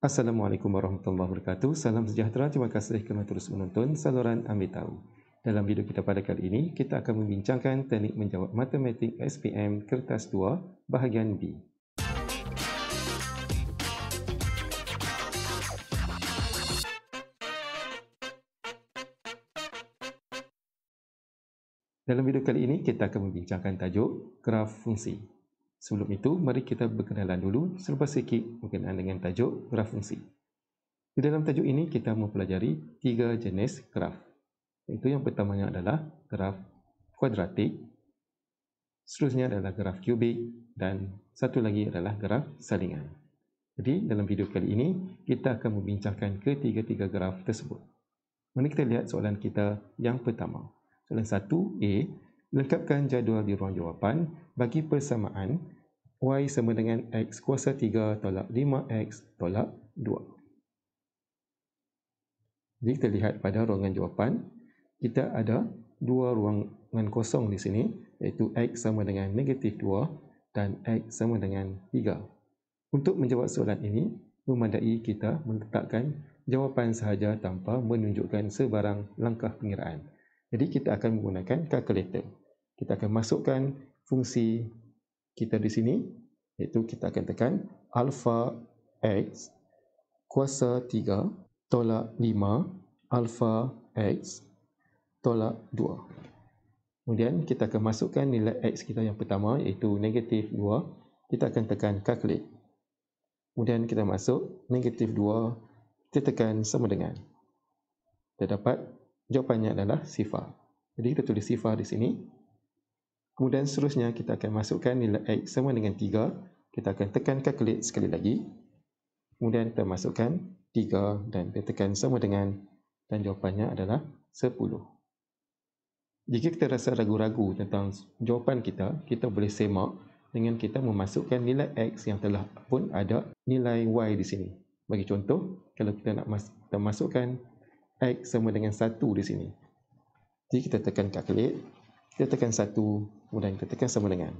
Assalamualaikum warahmatullahi wabarakatuh. Salam sejahtera. Terima kasih kerana terus menonton saluran Ambil Tahu. Dalam video kita pada kali ini, kita akan membincangkan teknik menjawab matematik SPM Kertas 2 bahagian B. Dalam video kali ini, kita akan membincangkan tajuk graf fungsi. Sebelum itu, mari kita berkenalan dulu selepas sikit berkenaan dengan tajuk graf fungsi. Di dalam tajuk ini, kita mempelajari 3 jenis graf. Iaitu yang pertamanya adalah graf kuadratik, seterusnya adalah graf kubik, dan satu lagi adalah graf salingan. Jadi, dalam video kali ini, kita akan membincangkan ketiga-tiga graf tersebut. Mari kita lihat soalan kita yang pertama. Soalan 1A, lengkapkan jadual di ruang jawapan bagi persamaan Y sama dengan X kuasa 3 tolak 5X tolak 2. Jadi kita lihat pada ruangan jawapan, kita ada dua ruangan kosong di sini, iaitu X sama dengan negatif 2 dan X sama dengan 3. Untuk menjawab soalan ini, memadai kita meletakkan jawapan sahaja tanpa menunjukkan sebarang langkah pengiraan. Jadi kita akan menggunakan kalkulator. Kita akan masukkan fungsi kita di sini, iaitu kita akan tekan alfa X kuasa 3 tolak 5 alfa X tolak 2. Kemudian kita akan masukkan nilai X kita yang pertama, iaitu negatif 2. Kita akan tekan calculate. Kemudian kita masuk negatif 2, kita tekan sama dengan. Kita dapat jawapannya adalah sifar. Jadi kita tulis sifar di sini. Kemudian seterusnya kita akan masukkan nilai X sama dengan 3. Kita akan tekan calculate sekali lagi. Kemudian kita masukkan 3 dan kita tekan sama dengan, dan jawapannya adalah 10. Jika kita rasa ragu-ragu tentang jawapan kita, kita boleh semak dengan kita memasukkan nilai X yang telah pun ada nilai Y di sini. Bagi contoh, kalau kita nak kita masukkan X sama dengan 1 di sini. Jadi kita tekan calculate, kita tekan 1, kemudian kita tekan sama dengan.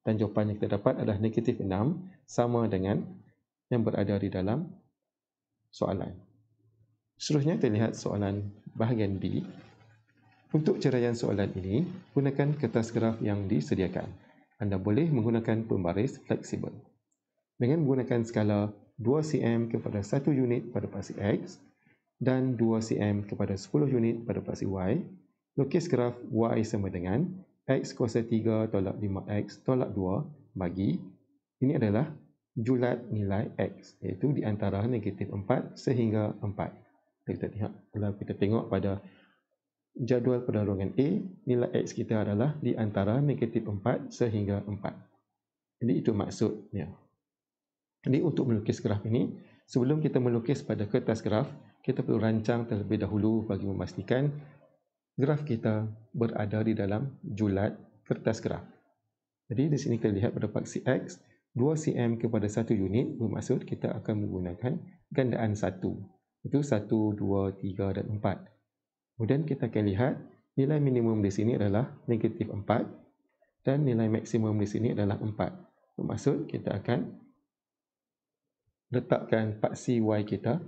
Dan jawapan yang kita dapat adalah negatif 6 sama dengan yang berada di dalam soalan. Seterusnya kita lihat soalan bahagian B. Untuk ceraian soalan ini, gunakan kertas graf yang disediakan. Anda boleh menggunakan pembaris fleksibel. Dengan menggunakan skala 2 cm kepada 1 unit pada paksi X dan 2 cm kepada 10 unit pada paksi Y, lukis graf Y sama dengan X kuasa 3 tolak 5X tolak 2 bagi, ini adalah julat nilai X, iaitu di antara negatif 4 sehingga 4. Kita lihat, kalau kita tengok pada jadual pada ruangan A, nilai X kita adalah di antara negatif 4 sehingga 4. Jadi itu maksudnya. Jadi untuk melukis graf ini, sebelum kita melukis pada kertas graf, kita perlu rancang terlebih dahulu bagi memastikan graf kita berada di dalam julat kertas graf. Jadi di sini kita lihat pada paksi X, 2 cm kepada 1 unit, bermaksud kita akan menggunakan gandaan 1. Itu 1, 2, 3 dan 4. Kemudian kita akan lihat nilai minimum di sini adalah negatif 4 dan nilai maksimum di sini adalah 4. Bermaksud kita akan letakkan paksi Y kita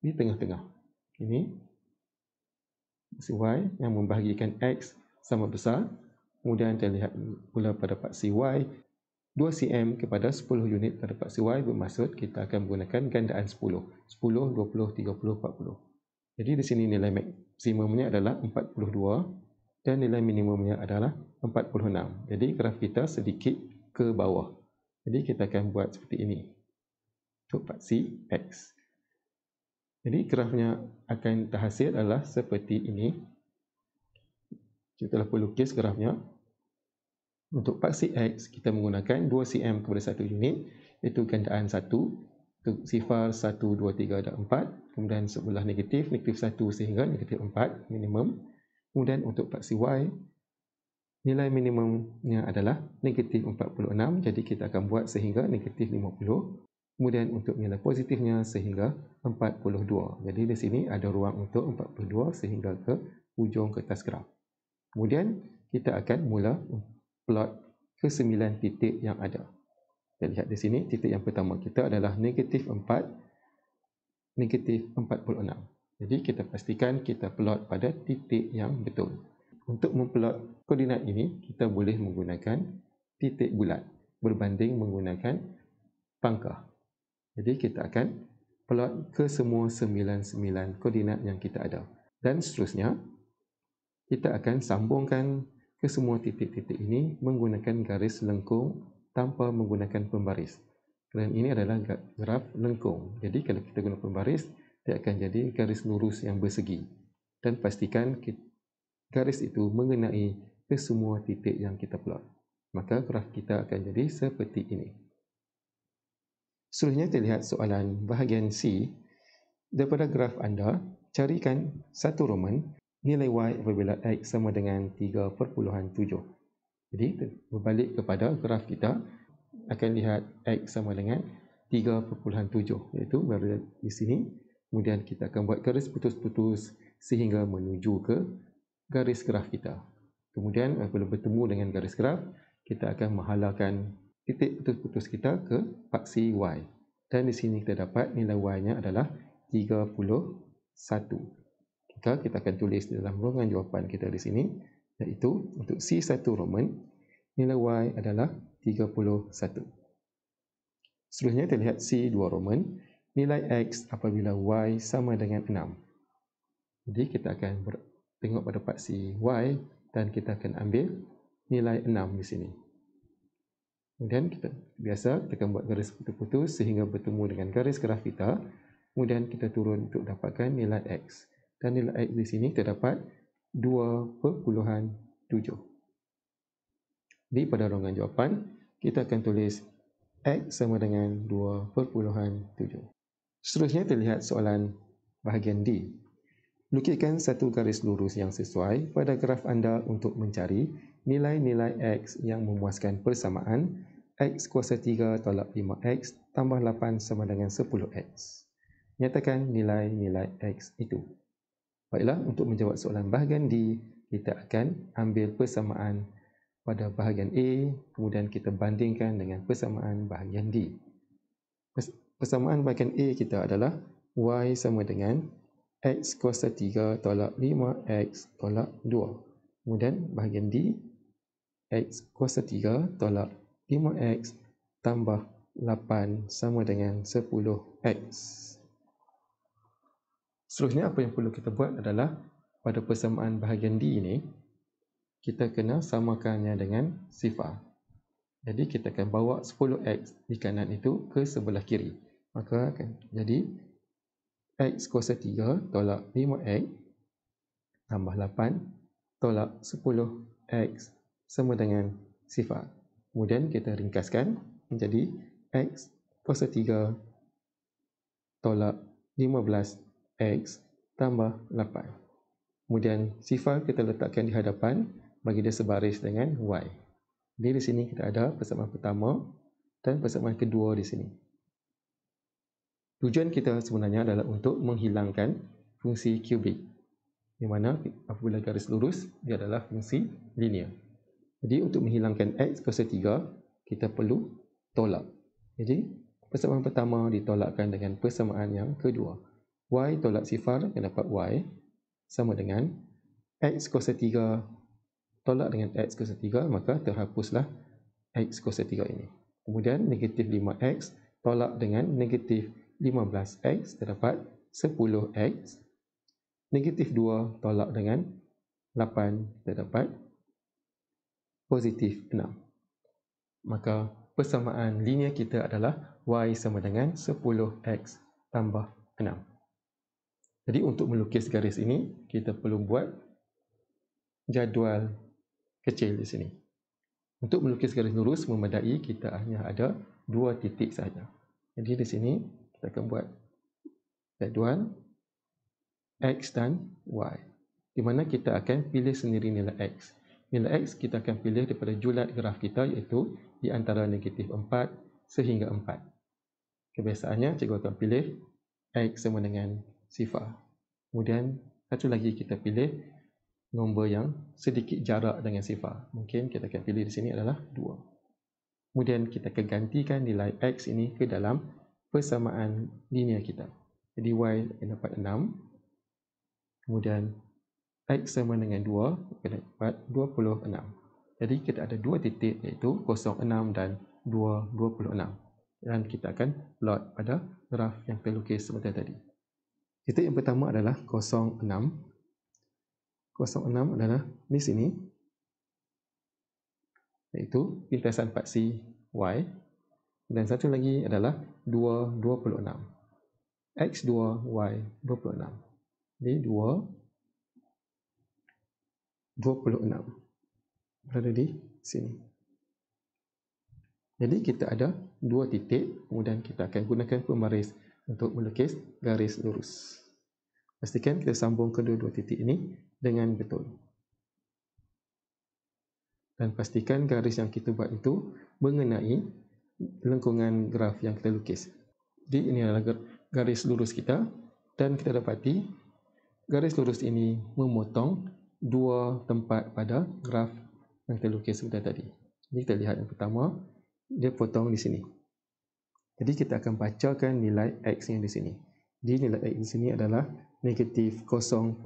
di tengah-tengah. Ini paksi Y yang membahagikan X sama besar. Kemudian kita lihat pula pada paksi Y, 2 cm kepada 10 unit pada paksi Y, bermaksud kita akan menggunakan gandaan 10. 10, 20, 30, 40. Jadi di sini nilai maksimumnya adalah 42 dan nilai minimumnya adalah 46. Jadi graf kita sedikit ke bawah. Jadi kita akan buat seperti ini untuk paksi X. Jadi grafnya akan terhasil adalah seperti ini. Kita telah pelukis grafnya. Untuk paksi X, kita menggunakan 2 cm kepada 1 unit, iaitu gandaan 1, untuk sifar 1, 2, 3 dan 4. Kemudian sebelah negatif 1 sehingga negatif 4 minimum. Kemudian untuk paksi Y, nilai minimumnya adalah negatif 46, jadi kita akan buat sehingga negatif 50. Kemudian untuk nilai positifnya sehingga 42. Jadi di sini ada ruang untuk 42 sehingga ke ujung kertas graf. Kemudian kita akan mula plot ke 9 titik yang ada. Kita lihat di sini, titik yang pertama kita adalah negatif 4 negatif 46. Jadi kita pastikan kita plot pada titik yang betul. Untuk memplot koordinat ini, kita boleh menggunakan titik bulat berbanding menggunakan pangkah. Jadi kita akan plot ke semua 99 koordinat yang kita ada. Dan seterusnya, kita akan sambungkan ke semua titik-titik ini menggunakan garis lengkung tanpa menggunakan pembaris. Kerana ini adalah graf lengkung. Jadi kalau kita guna pembaris, dia akan jadi garis lurus yang bersegi. Dan pastikan garis itu mengenai ke semua titik yang kita plot. Maka graf kita akan jadi seperti ini. Seterusnya kita lihat soalan bahagian C. Daripada graf anda, carikan satu Roman nilai y apabila x sama dengan 3.7. Jadi berbalik kepada graf kita, akan lihat x sama dengan 3.7, iaitu berada di sini. Kemudian kita akan buat garis putus-putus sehingga menuju ke garis graf kita. Kemudian apabila bertemu dengan garis graf, kita akan menghalalkan titik putus-putus kita ke paksi y. Dan di sini kita dapat nilai y-nya adalah 31. Maka kita akan tulis dalam ruangan jawapan kita di sini, iaitu untuk C1 Roman, nilai y adalah 31. Seterusnya kita lihat C2 Roman, nilai x apabila y sama dengan 6. Jadi kita akan tengok pada paksi y dan kita akan ambil nilai 6 di sini. Kemudian kita akan buat garis putus-putus sehingga bertemu dengan garis graf kita. Kemudian kita turun untuk dapatkan nilai x. Dan nilai x di sini terdapat 2.7. Jadi pada ruangan jawapan, kita akan tulis x sama dengan 2.7. Seterusnya terlihat soalan bahagian D. Lukiskan satu garis lurus yang sesuai pada graf anda untuk mencari nilai-nilai x yang memuaskan persamaan x kuasa 3 tolak 5x tambah 8 sama dengan 10x. Nyatakan nilai-nilai x itu. Baiklah, untuk menjawab soalan bahagian D, kita akan ambil persamaan pada bahagian A, kemudian kita bandingkan dengan persamaan bahagian D. Persamaan bahagian A kita adalah y sama dengan x kuasa 3 tolak 5x tolak 2. Kemudian bahagian D, x kuasa 3 tolak 5x tambah 8 sama dengan 10x. Seterusnya apa yang perlu kita buat adalah pada persamaan bahagian D ini, kita kena samakannya dengan sifar. Jadi kita akan bawa 10x di kanan itu ke sebelah kiri. Maka akan jadi x kuasa 3 tolak 5x tambah 8 tolak 10x sama dengan sifar. Kemudian kita ringkaskan menjadi x kuasa 3 tolak 15x tambah 8. Kemudian sifar kita letakkan di hadapan bagi dia sebaris dengan y. Jadi di sini kita ada persamaan pertama dan persamaan kedua di sini. Tujuan kita sebenarnya adalah untuk menghilangkan fungsi kubik, di mana apabila garis lurus dia adalah fungsi linear. Jadi untuk menghilangkan x kuasa 3, kita perlu tolak. Jadi persamaan pertama ditolakkan dengan persamaan yang kedua. Y tolak sifar akan dapat y sama dengan x kuasa 3 tolak dengan x kuasa 3, maka terhapuslah x kuasa 3 ini. Kemudian negatif 5x tolak dengan negatif 15x terdapat 10x. Negatif 2 tolak dengan 8 terdapat positif 6. Maka persamaan linear kita adalah y sama dengan 10x tambah 6. Jadi untuk melukis garis ini, kita perlu buat jadual kecil di sini. Untuk melukis garis lurus memadai, kita hanya ada 2 titik saja. Jadi di sini kita akan buat jadual x dan y, di mana kita akan pilih sendiri nilai x. Nilai x kita akan pilih daripada julat graf kita, iaitu di antara negatif 4 sehingga 4. Kebiasaannya cikgu akan pilih x sama dengan sifar. Kemudian satu lagi kita pilih nombor yang sedikit jarak dengan sifar. Mungkin kita akan pilih di sini adalah 2. Kemudian kita akan gantikan nilai x ini ke dalam persamaan linear kita. Jadi Y akan dapat 6. Kemudian X sama dengan 2 akan dapat 26. Jadi kita ada dua titik iaitu 06 dan 226. Dan kita akan plot pada graf yang kita lukis seperti tadi. Titik yang pertama adalah 06. 06 adalah di sini, iaitu lintasan paksi Y. Dan satu lagi adalah 226. X2, Y 26. Jadi 26 berada di sini. Jadi kita ada dua titik, kemudian kita akan gunakan pembaris untuk melukis garis lurus. Pastikan kita sambung kedua-dua titik ini dengan betul. Dan pastikan garis yang kita buat itu mengenai lengkungan graf yang kita lukis. Jadi ini adalah garis lurus kita, dan kita dapati garis lurus ini memotong dua tempat pada graf yang kita lukis sebentar tadi. Jadi kita lihat yang pertama, dia potong di sini. Jadi kita akan bacakan nilai X yang di sini. Jadi nilai X di sini adalah negatif 0.5.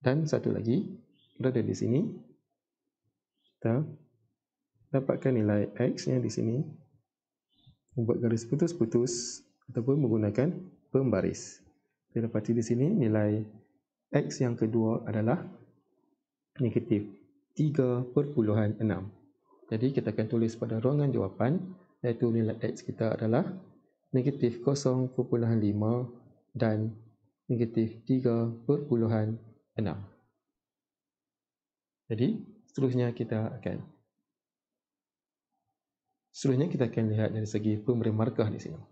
Dan satu lagi, berada di sini, kita dapatkan nilai X yang di sini, membuat garis putus-putus ataupun menggunakan pembaris. Kita dapati di sini nilai X yang kedua adalah negatif 3.6. Jadi kita akan tulis pada ruangan jawapan, iaitu nilai X kita adalah negatif 0.5 dan negatif 3.6. Jadi seterusnya kita akan lihat dari segi pemberian markah di sini.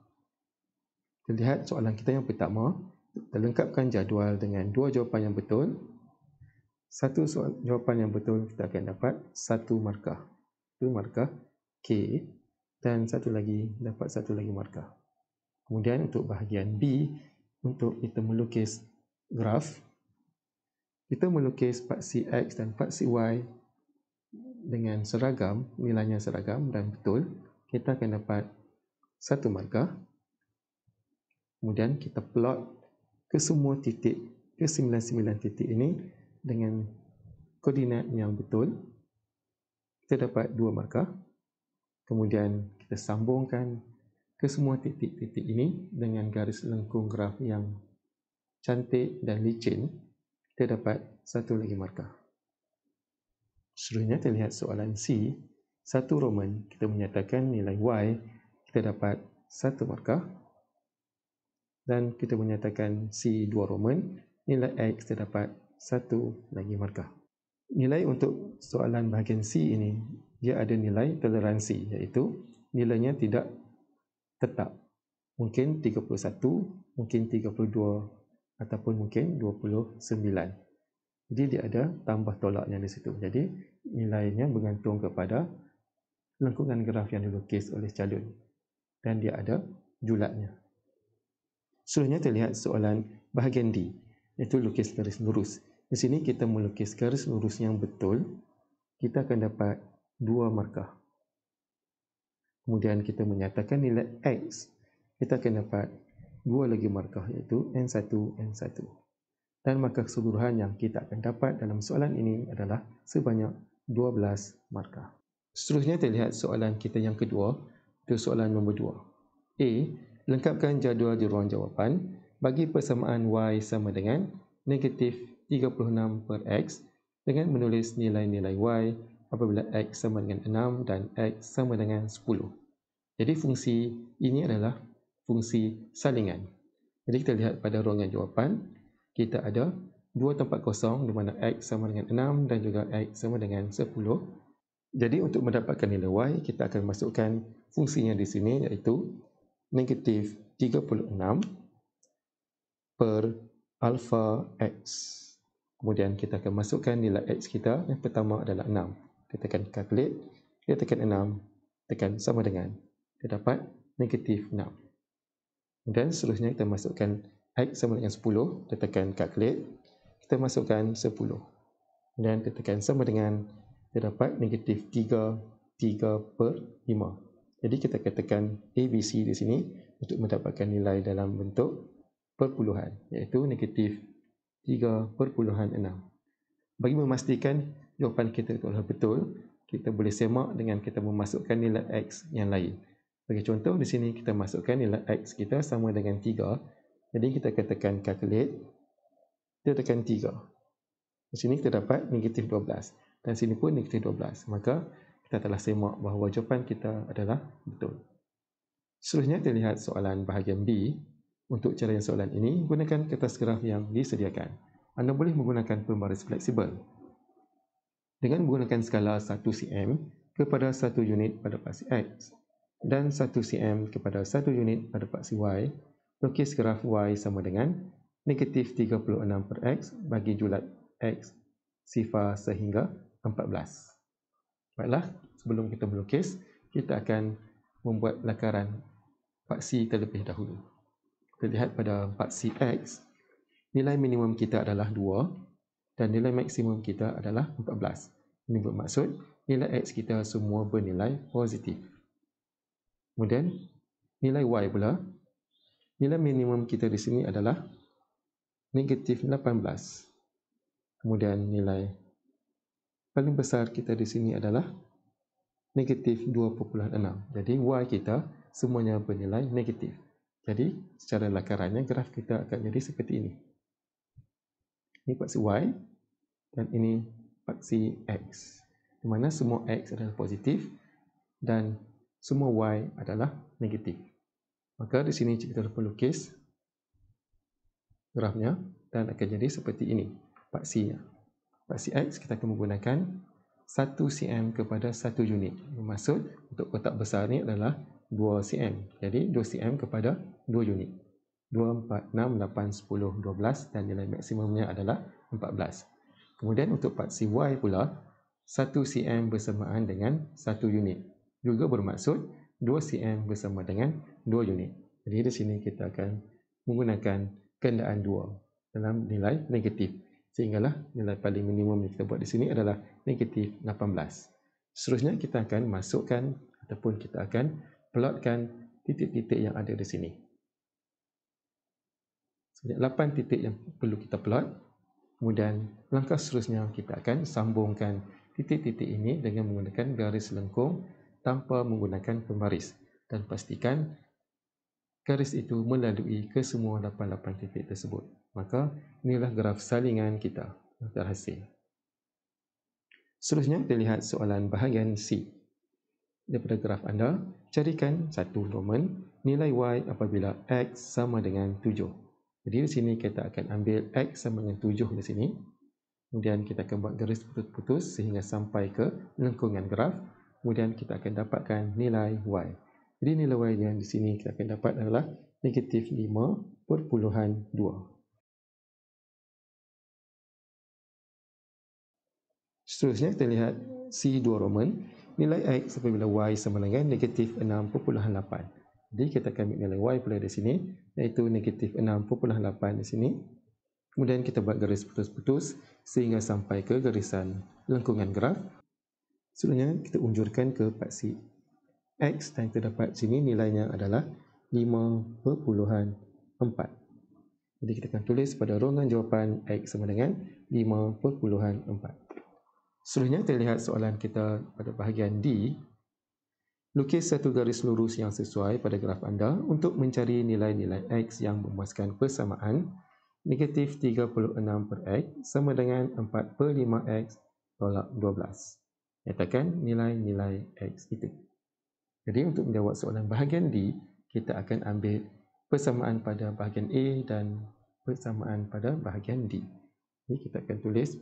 Kita lihat soalan kita yang pertama, kita lengkapkan jadual dengan dua jawapan yang betul. Satu jawapan yang betul kita akan dapat satu markah. Itu markah K, dan satu lagi markah. Kemudian untuk bahagian B, untuk kita melukis graf, kita melukis paksi X dan paksi Y dengan seragam, nilainya seragam dan betul, kita akan dapat satu markah. Kemudian kita plot ke semua titik, ke 99 titik ini dengan koordinat yang betul, kita dapat 2 markah. Kemudian kita sambungkan ke semua titik-titik ini dengan garis lengkung graf yang cantik dan licin, kita dapat satu lagi markah. Seterusnya kita lihat soalan C. 1 Roman, kita menyatakan nilai Y, kita dapat 1 markah. Dan kita menyatakan C2 Roman, nilai X kita dapat 1 lagi markah. Nilai untuk soalan bahagian C ini, dia ada nilai toleransi, iaitu nilainya tidak tetap. Mungkin 31, mungkin 32, ataupun mungkin 29. Jadi dia ada tambah tolaknya di situ. Jadi nilainya bergantung kepada lengkungan graf yang dilukis oleh calon. Dan dia ada julatnya. Seterusnya kita lihat soalan bahagian D, iaitu lukis garis lurus. Di sini kita melukis garis lurus yang betul, kita akan dapat 2 markah. Kemudian kita menyatakan nilai X, kita akan dapat 2 lagi markah, iaitu N1, N1. Dan markah keseluruhan yang kita akan dapat dalam soalan ini adalah sebanyak 12 markah. Seterusnya kita lihat soalan kita yang kedua, itu soalan nombor 2. A. Lengkapkan jadual di ruang jawapan bagi persamaan Y sama dengan negatif 36 per X dengan menulis nilai-nilai Y apabila X sama dengan 6 dan X sama dengan 10. Jadi fungsi ini adalah fungsi salingan. Jadi kita lihat pada ruangan jawapan, kita ada 2 tempat kosong di mana X sama dengan 6 dan juga X sama dengan 10. Jadi untuk mendapatkan nilai Y, kita akan masukkan fungsinya di sini, iaitu negatif 36 per alpha X. Kemudian kita akan masukkan nilai X kita, yang pertama adalah 6. Kita tekan calculate, kita tekan 6, tekan sama dengan, kita dapat negatif 6. Dan seterusnya kita masukkan X sama dengan 10, kita tekan calculate, kita masukkan 10. Dan kita tekan sama dengan, kita dapat negatif 3 per 5. Jadi kita akan tekan ABC di sini, untuk mendapatkan nilai dalam bentuk perpuluhan, iaitu negatif 3.6. Bagi memastikan jawapan kita adalah betul, kita boleh semak dengan kita memasukkan nilai X yang lain. Bagi contoh, di sini kita masukkan nilai X kita sama dengan 3. Jadi kita akan tekan calculate, kita tekan 3. Di sini kita dapat negatif 12. Dan sini pun negatif 12. Maka kita telah semak bahawa jawapan kita adalah betul. Seterusnya kita lihat soalan bahagian B. Untuk cara soalan ini, gunakan kertas graf yang disediakan. Anda boleh menggunakan pembaris fleksibel. Dengan menggunakan skala 1 cm kepada 1 unit pada paksi X dan 1 cm kepada 1 unit pada paksi Y, lukis graf Y sama dengan negatif 36 per X bagi julat X sifar sehingga 14. Baiklah, sebelum kita melukis, kita akan membuat lakaran paksi terlebih dahulu. Kita lihat pada paksi X, nilai minimum kita adalah 2 dan nilai maksimum kita adalah 14. Ini bermaksud nilai X kita semua bernilai positif. Kemudian nilai Y pula, nilai minimum kita di sini adalah negatif 18. Kemudian nilai paling besar kita di sini adalah negatif 2.6. Jadi Y kita semuanya bernilai negatif. Jadi secara lakarannya graf kita akan jadi seperti ini. Ini paksi Y dan ini paksi X, di mana semua X adalah positif dan semua Y adalah negatif. Maka di sini kita perlu lukis grafnya dan akan jadi seperti ini paksinya. Paksi X kita akan menggunakan 1 cm kepada 1 unit. Bermaksud untuk kotak besar ni adalah 2 cm. Jadi 2 cm kepada 2 unit. 2, 4, 6, 8, 10, 12 dan nilai maksimumnya adalah 14. Kemudian untuk paksi Y pula, 1 cm bersamaan dengan 1 unit. Juga bermaksud 2 cm bersama dengan 2 unit. Jadi di sini kita akan menggunakan keadaan 2 dalam nilai negatif. Sehinggalah nilai paling minimum yang kita buat di sini adalah negatif 18. Seterusnya kita akan masukkan ataupun kita akan plotkan titik-titik yang ada di sini. Sebanyak 8 titik yang perlu kita plot. Kemudian langkah seterusnya kita akan sambungkan titik-titik ini dengan menggunakan garis lengkung tanpa menggunakan pembaris. Dan pastikan garis itu melalui ke semua 88 titik tersebut. Maka inilah graf salingan kita yang terhasil. Seterusnya kita lihat soalan bahagian C. Daripada graf anda, carikan satu Roman nilai Y apabila X sama dengan 7. Jadi di sini kita akan ambil X sama dengan 7 di sini. Kemudian kita akan buat garis putus-putus sehingga sampai ke lengkungan graf. Kemudian kita akan dapatkan nilai Y. Jadi nilai Y yang di sini kita akan dapat adalah negatif 5.2. Seterusnya kita lihat C2 Roman. Nilai X apabila Y sama dengan negatif 6.8. Jadi kita akan ambil nilai Y pula di sini, iaitu negatif 6.8 di sini. Kemudian kita buat garis putus-putus sehingga sampai ke garisan lengkungan graf. Seterusnya kita unjurkan ke paksi X dan kita dapat sini nilainya adalah 5.4. Jadi kita akan tulis pada ruangan jawapan X sama dengan 5.4. Seterusnya kita lihat soalan kita pada bahagian D. Lukis satu garis lurus yang sesuai pada graf anda untuk mencari nilai-nilai X yang memuaskan persamaan negatif 36 per X sama dengan 4 per 5X tolak 12. Nyatakan nilai-nilai X itu. Jadi untuk menjawab soalan bahagian D, kita akan ambil persamaan pada bahagian A dan persamaan pada bahagian D. Jadi kita akan tulis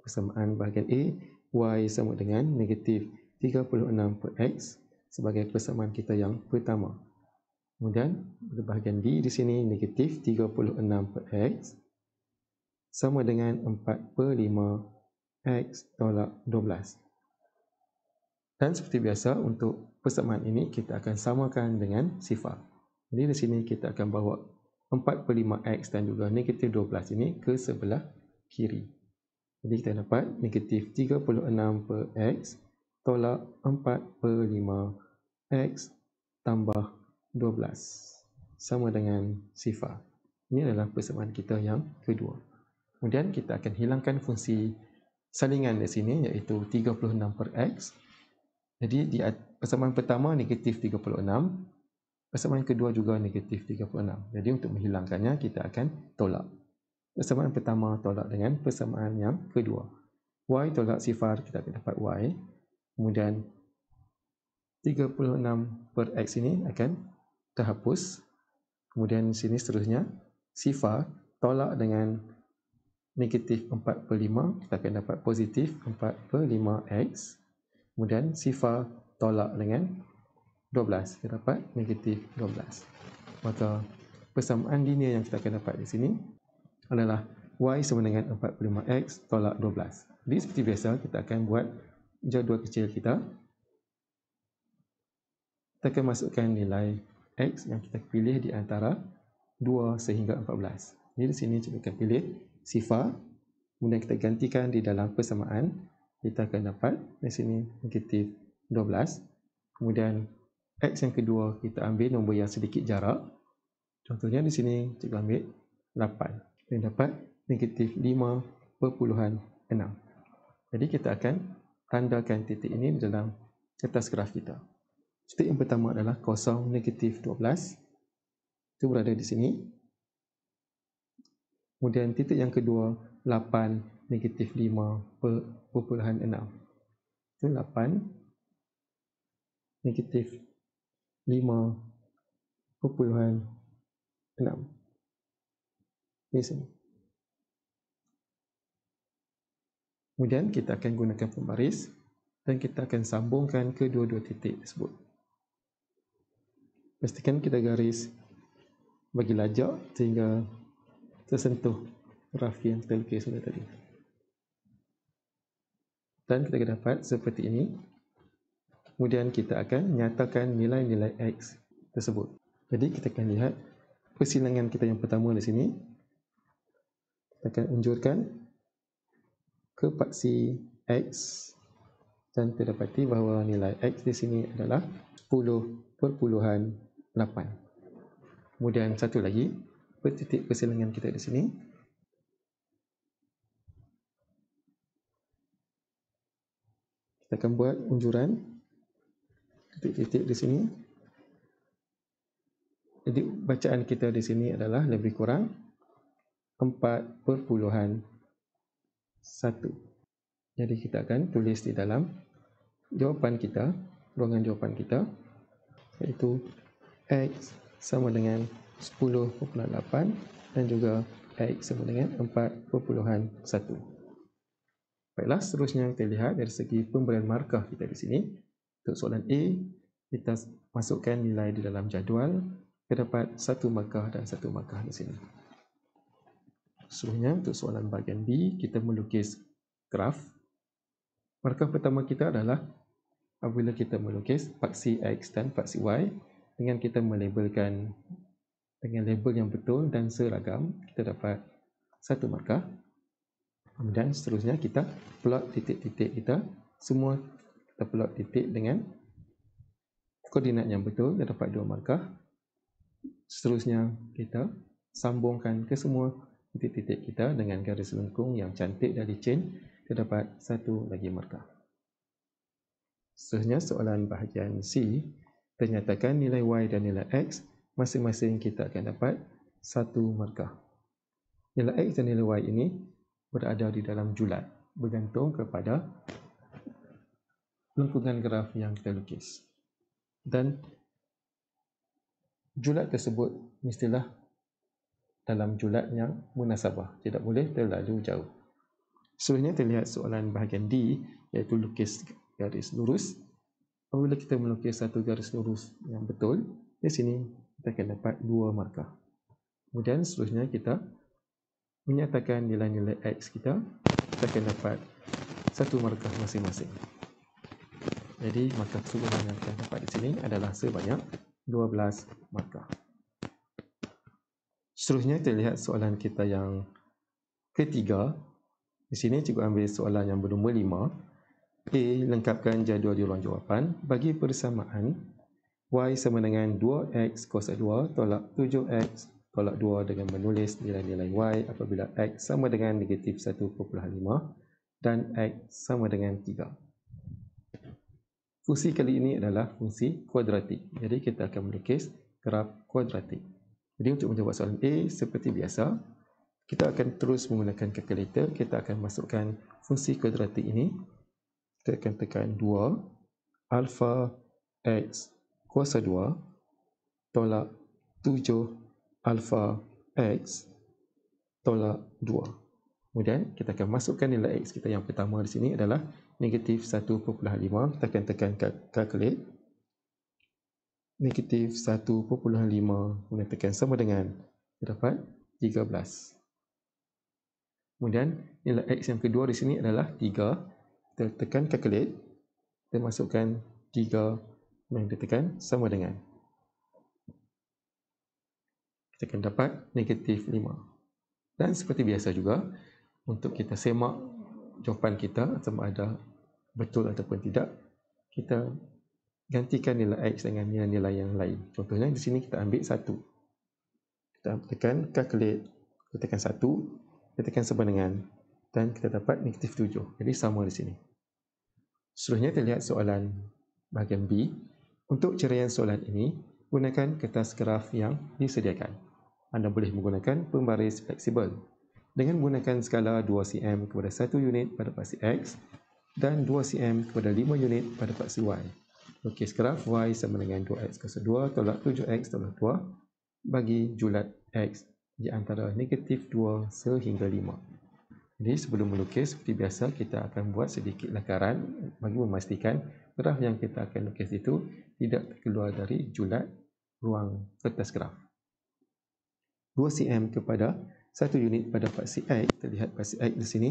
persamaan bahagian A, Y sama dengan negatif 36 per X sebagai persamaan kita yang pertama. Kemudian pada bahagian D di sini negatif 36 per X sama dengan 4 per 5 X tolak 12. Dan seperti biasa untuk persamaan ini kita akan samakan dengan sifar. Jadi di sini kita akan bawa 4 per 5 X dan juga negatif 12 ini ke sebelah kiri. Jadi kita dapat negatif 36 per X tolak 4 per 5 X tambah sama dengan sifar. Ini adalah persamaan kita yang kedua. Kemudian kita akan hilangkan fungsi salingan di sini, iaitu 36 per X. Jadi di persamaan pertama negatif 36, persamaan kedua juga negatif 36. Jadi untuk menghilangkannya kita akan tolak. Persamaan pertama tolak dengan persamaan yang kedua. Y tolak sifar, kita akan dapat Y. Kemudian 36 per X ini akan terhapus. Kemudian di sini seterusnya, sifar tolak dengan negatif 4 per 5, kita akan dapat positif 4 per 5X. Kemudian sifar tolak dengan 12, kita dapat negatif 12. Maka persamaan linear yang kita akan dapat di sini adalah Y sama dengan 45X tolak 12. Jadi seperti biasa, kita akan buat jadual kecil kita. Kita akan masukkan nilai X yang kita pilih di antara 2 sehingga 14. Jadi di sini kita akan pilih sifar, kemudian kita gantikan di dalam persamaan. Kita akan dapat di sini negatif 12. Kemudian X yang kedua, kita ambil nombor yang sedikit jarak. Contohnya di sini cikgu ambil 8. Kita dapat negatif 5,6. Jadi kita akan tandakan titik ini di dalam kertas graf kita. Titik yang pertama adalah kosong negatif 12. Itu berada di sini. Kemudian titik yang kedua 8 negatif 5,6. Itu 8 negatif 5,6. Di sini. Kemudian kita akan gunakan pembaris dan kita akan sambungkan kedua-dua titik tersebut. Pastikan kita garis bagi lajak sehingga tersentuh graf yang kita lukis tadi. Dan kita akan dapat seperti ini. Kemudian kita akan nyatakan nilai-nilai X tersebut. Jadi kita akan lihat persilangan kita yang pertama di sini. Kita akan unjurkan ke paksi X dan terdapati bahawa nilai X di sini adalah 10,8. Kemudian satu lagi, titik persilangan kita di sini. Kita akan buat unjuran titik-titik di sini. Jadi bacaan kita di sini adalah lebih kurang 4,1. Jadi kita akan tulis di dalam jawapan kita, ruangan jawapan kita, iaitu X sama dengan 10,8 dan juga X sama dengan 4,1. Baiklah, seterusnya kita lihat dari segi pemberian markah kita di sini. Untuk soalan A, kita masukkan nilai di dalam jadual. Kita dapat 1 markah dan 1 markah di sini. Seterusnya untuk soalan bahagian B, kita melukis graf. Markah pertama kita adalah apabila kita melukis paksi X dan paksi Y dengan kita melabelkan dengan label yang betul dan seragam, kita dapat 1 markah. Kemudian seterusnya kita plot titik-titik kita, semua kita plot titik dengan koordinat yang betul, kita dapat 2 markah. Seterusnya kita sambungkan ke semua titik-titik kita dengan garis lengkung yang cantik dari chain, kita dapat 1 lagi markah. Seterusnya soalan bahagian C, ternyatakan nilai Y dan nilai X masing-masing kita akan dapat 1 markah. Nilai X dan nilai Y ini berada di dalam julat, bergantung kepada lengkungan graf yang kita lukis. Dan julat tersebut mestilah dalam julat yang munasabah, tidak boleh terlalu jauh. Seterusnya terlihat soalan bahagian D, iaitu lukis garis lurus. Apabila kita melukis satu garis lurus yang betul, di sini kita akan dapat 2 markah. Kemudian seterusnya kita menyatakan nilai-nilai X kita akan dapat 1 markah masing-masing. Jadi markah keseluruhan yang kita dapat di sini adalah sebanyak 12 markah. Seterusnya kita lihat soalan kita yang ketiga. Di sini cikgu ambil soalan yang bernombor 5. A. Lengkapkan jadual di ruang jawapan bagi persamaan Y sama dengan 2X kuasa 2 tolak 7X tolak 2 dengan menulis nilai-nilai Y apabila X sama dengan negatif 1,5 dan X sama dengan 3. Fungsi kali ini adalah fungsi kuadratik. Jadi kita akan melukis graf kuadratik. Jadi untuk menjawab soalan A, seperti biasa, kita akan terus menggunakan kalkulator. Kita akan masukkan fungsi kuadratik ini. Kita akan tekan 2 alfa X kuasa 2 tolak 7 alfa X tolak 2. Kemudian kita akan masukkan nilai X kita yang pertama di sini adalah negatif 1,5. Kita akan tekan calculate. Negatif 1,5 kemudian tekan sama dengan, kita dapat 13. Kemudian nilai X yang kedua di sini adalah 3. Kita tekan calculate. Kita masukkan 3 dan kita tekan sama dengan. Kita akan dapat negatif 5. Dan seperti biasa juga, untuk kita semak jawapan kita sama ada betul ataupun tidak, kita gantikan nilai X dengan nilai-nilai yang lain. Contohnya di sini kita ambil 1. Kita tekan calculate, kita tekan 1, kita tekan sama dengan, dan kita dapat negatif 7. Jadi sama di sini. Seterusnya kita lihat soalan bahagian B. Untuk ceraian soalan ini, gunakan kertas graf yang disediakan. Anda boleh menggunakan pembaris fleksibel dengan menggunakan skala 2 cm kepada 1 unit pada paksi X dan 2 cm kepada 5 unit pada paksi Y. Lukis graf Y sama dengan 2X kuasa 2 tolak 7X tolak 2 bagi julat X di antara negatif 2 sehingga 5. Jadi sebelum melukis, seperti biasa kita akan buat sedikit lakaran bagi memastikan graf yang kita akan lukis itu tidak terkeluar dari julat ruang kertas graf. 2 cm kepada 1 unit pada paksi X. Kita lihat paksi X di sini,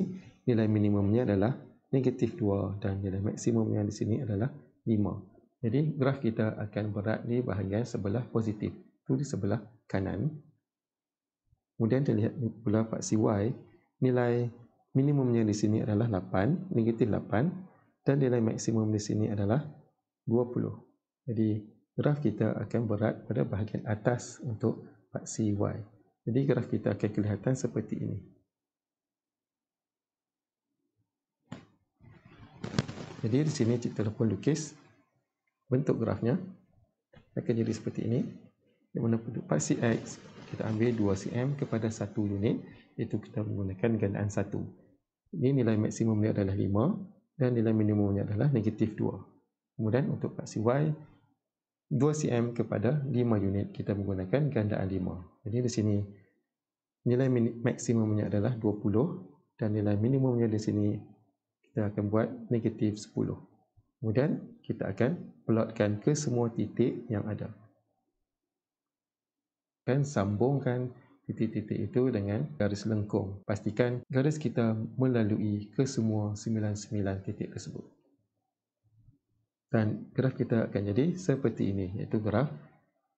nilai minimumnya adalah negatif 2 dan nilai maksimumnya di sini adalah 5. Jadi graf kita akan berat di bahagian sebelah positif, itu di sebelah kanan. Kemudian kita lihat pula paksi Y, nilai minimumnya di sini adalah 8, negatif 8 dan nilai maksimum di sini adalah 20. Jadi graf kita akan berat pada bahagian atas untuk paksi Y. Jadi graf kita akan kelihatan seperti ini. Jadi di sini kita pun lukis bentuk grafnya akan jadi seperti ini. Di mana paksi X kita ambil 2 cm kepada 1 unit, iaitu kita menggunakan gandaan 1. Ini nilai maksimumnya adalah 5 dan nilai minimumnya adalah negatif 2. Kemudian untuk paksi Y 2 cm kepada 5 unit, kita menggunakan gandaan 5. Jadi di sini nilai maksimumnya adalah 20 dan nilai minimumnya di sini kita akan buat negatif 10. Kemudian kita akan plotkan ke semua titik yang ada. Dan sambungkan titik-titik itu dengan garis lengkung. Pastikan garis kita melalui ke semua 99 titik tersebut. Dan graf kita akan jadi seperti ini, iaitu graf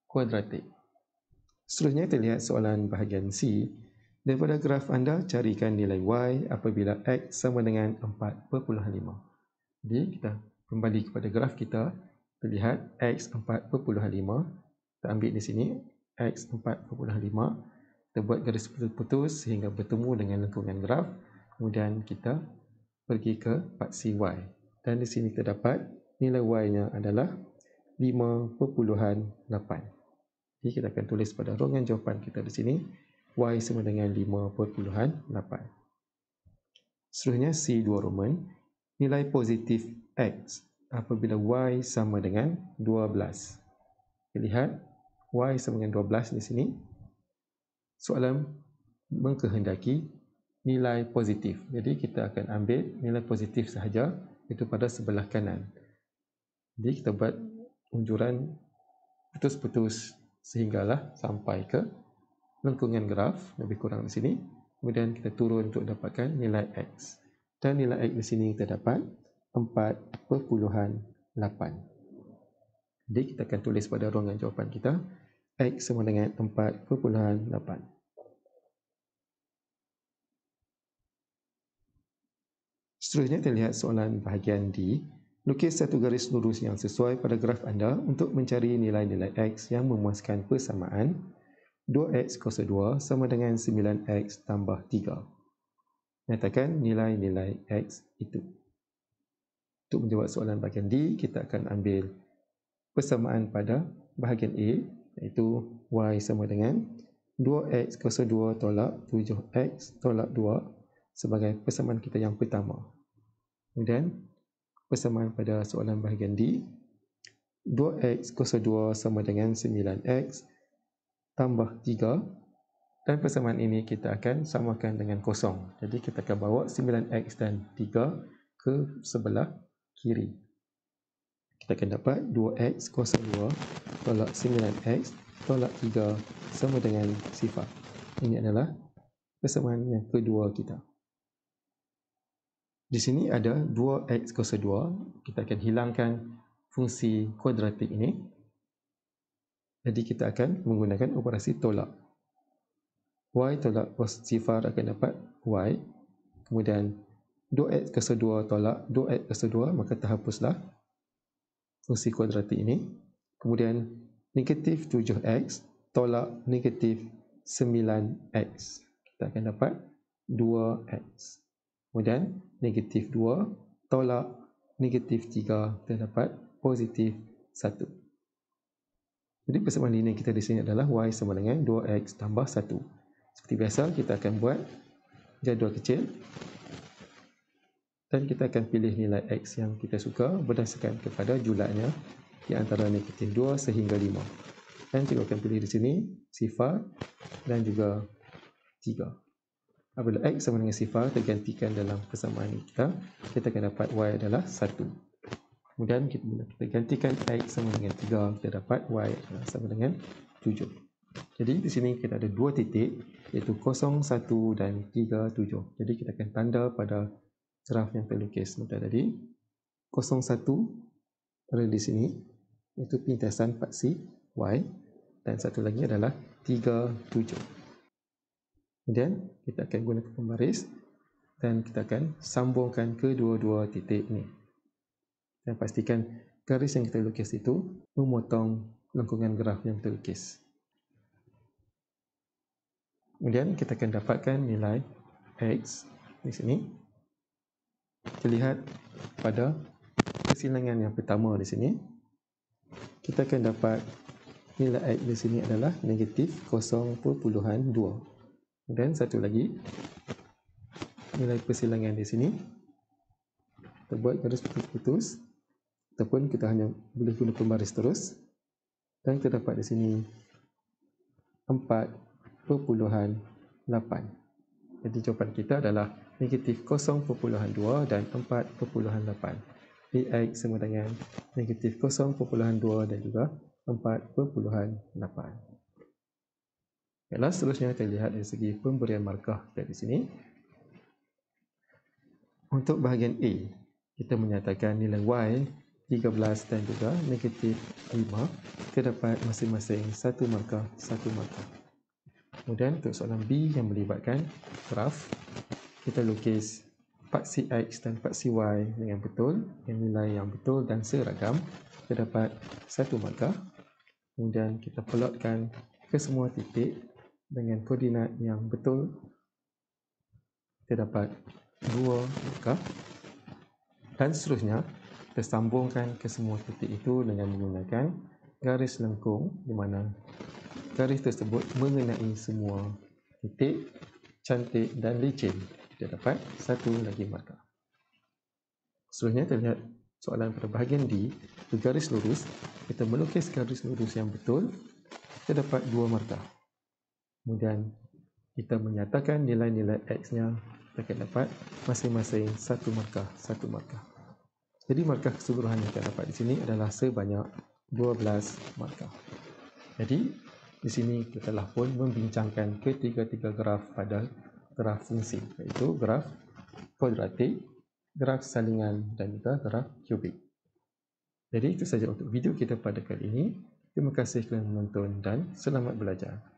kuadratik. Seterusnya kita lihat soalan bahagian C. Daripada graf anda, carikan nilai Y apabila X sama dengan 4,5. Jadi kita kembali kepada graf kita. Kita lihat X 4,5. Kita ambil di sini X 4,5. Kita buat garis putus-putus sehingga bertemu dengan lengkungan graf. Kemudian kita pergi ke paksi Y. Dan di sini kita dapat nilai Y-nya adalah 5,8. Jadi kita akan tulis pada ruangan jawapan kita di sini, Y sama dengan 5,8. Seterusnya C2 Roman, nilai positif X apabila Y sama dengan 12. Kita lihat Y sama dengan 12 di sini. Soalan mengkehendaki nilai positif. Jadi kita akan ambil nilai positif sahaja, itu pada sebelah kanan. Jadi kita buat unjuran putus-putus sehinggalah sampai ke lengkungan graf, lebih kurang di sini. Kemudian kita turun untuk dapatkan nilai X. Dan nilai X di sini kita dapat 4,8. Jadi kita akan tulis pada ruangan jawapan kita, X sama dengan 4,8. Seterusnya kita lihat soalan bahagian D. Lukis satu garis lurus yang sesuai pada graf anda untuk mencari nilai-nilai X yang memuaskan persamaan 2X kuasa 2 sama dengan 9X tambah 3. Nyatakan nilai-nilai X itu. Untuk menjawab soalan bahagian D, kita akan ambil persamaan pada bahagian A, iaitu Y sama dengan 2X kuasa 2 tolak 7X tolak 2 sebagai persamaan kita yang pertama. Kemudian, persamaan pada soalan bahagian D, 2X kuasa 2 sama dengan 9X tambah 3, dan persamaan ini kita akan samakan dengan kosong. Jadi kita akan bawa 9X dan 3 ke sebelah kiri. Kita akan dapat 2X kuasa 2 tolak 9X tolak 3 sama dengan 0. Ini adalah persamaan yang kedua kita. Di sini ada 2X kuasa 2. Kita akan hilangkan fungsi kuadratik ini. Jadi kita akan menggunakan operasi tolak. Y tolak 0 akan dapat Y. Kemudian 2X kuasa 2 tolak 2X kuasa 2, maka terhapuslah fungsi kuadratik ini. Kemudian negatif 7X tolak negatif 9X. Kita akan dapat 2X. Kemudian negatif 2 tolak negatif 3, kita dapat positif 1. Jadi persamaan linear kita di sini adalah Y sama dengan 2X tambah 1. Seperti biasa, kita akan buat jadual kecil dan kita akan pilih nilai X yang kita suka berdasarkan kepada julatnya di antara negatif 2 sehingga 5. Dan kita akan pilih di sini 0 dan juga 3. Apabila X sama dengan 0 tergantikan dalam persamaan kita akan dapat Y adalah 1. Kemudian kita gantikan X sama dengan 3, kita dapat Y adalah sama dengan 7. Jadi di sini kita ada dua titik, iaitu 0, 1 dan 3, 7. Jadi kita akan tanda pada graf yang terlukis sebentar tadi. 0, 1 ada di sini, iaitu pintasan paksi Y. Dan satu lagi adalah 3, 7. Kemudian kita akan gunakan pembaris dan kita akan sambungkan kedua-dua titik ini. Dan pastikan garis yang kita lukis itu memotong lengkungan graf yang terlukis. Kemudian kita akan dapatkan nilai X di sini. Terlihat pada persilangan yang pertama di sini. Kita akan dapat nilai X di sini adalah negatif 0.2. Dan satu lagi, nilai persilangan di sini kita buat garis putus-putus, ataupun kita hanya boleh guna pembaris terus. Dan kita dapat di sini 4.8. Jadi jawapan kita adalah negatif 0.2 dan 4.8. X sama dengan negatif 0.2 dan juga 4.8. Baiklah, seterusnya kita lihat dari segi pemberian markah dari sini. Untuk bahagian A, kita menyatakan nilai Y 13 dan juga negatif 5. Kita dapat masing-masing 1 markah, 1 markah. Kemudian untuk soalan B yang melibatkan graf, kita lukis paksi X dan paksi Y dengan betul, yang nilai yang betul dan seragam. Kita dapat 1 markah. Kemudian kita plotkan ke semua titik dengan koordinat yang betul. Kita dapat 2 markah. Dan seterusnya, kita sambungkan ke semua titik itu dengan menggunakan garis lengkung, di mana garis tersebut mengenai semua titik, cantik dan licin. Kita dapat 1 lagi markah. Seterusnya terlihat soalan pada bahagian D, garis lurus. Kita melukis garis lurus yang betul, kita dapat 2 markah. Kemudian kita menyatakan nilai-nilai X-nya, kita akan dapat masing-masing 1 markah, 1 markah. Jadi markah keseluruhan yang kita dapat di sini adalah sebanyak 12 markah. Jadi di sini kita telah pun membincangkan ketiga-tiga graf pada graf fungsi, iaitu graf kuadratik, graf salingan dan juga graf kubik. Jadi itu saja untuk video kita pada kali ini. Terima kasih kerana menonton dan selamat belajar.